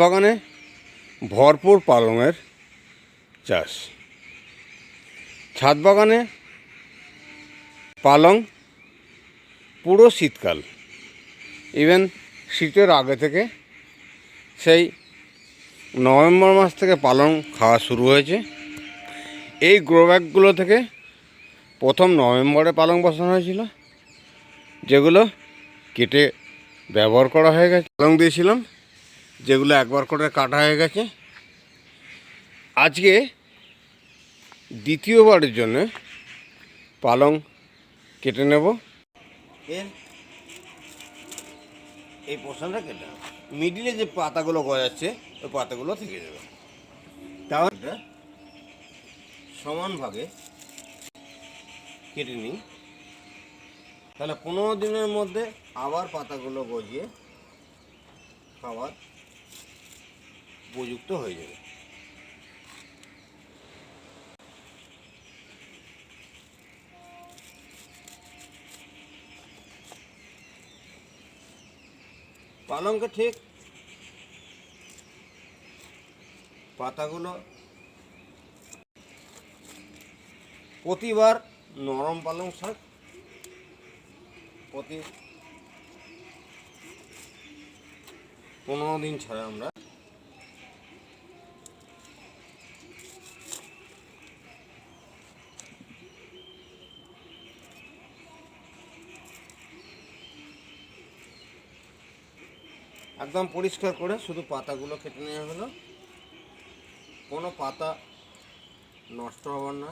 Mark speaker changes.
Speaker 1: বাগানে ভরপুর পালংয়ের চাষ। ছাদ বাগানে পালং পুরো শীতকাল, ইভেন শীতের আগে থেকে, সেই নভেম্বর মাস থেকে পালং খাওয়া শুরু হয়েছে। এই গ্রো ব্যাগগুলো থেকে প্রথম নভেম্বরে পালং বসানো হয়েছিল, যেগুলো কেটে ব্যবহার করা হয়ে গেছে। পালং দিয়েছিলাম যেগুলো একবার করে কাটা হয়ে গেছে। আজকে দ্বিতীয়বারের জন্য পালং কেটে নেব। এই পোর্শনটা কেটে মিডিলে যে পাতাগুলো গজাচ্ছে ওই পাতাগুলো থেকে যাবে। তাহলে সমান ভাগে কেটে নিই, তাহলে 15 দিনের মধ্যে আবার পাতাগুলো গজিয়ে খাওয়ার উপযুক্ত হয়ে যাবে। পালংকে ঠিক পাতাগুলো প্রতিবার নরম পালং শাক প্রতি 15 দিন ছাড়া আমরা একদম পরিষ্কার করে শুধু পাতাগুলো কেটে নেওয়া হলো। কোনো পাতা নষ্ট হবার না।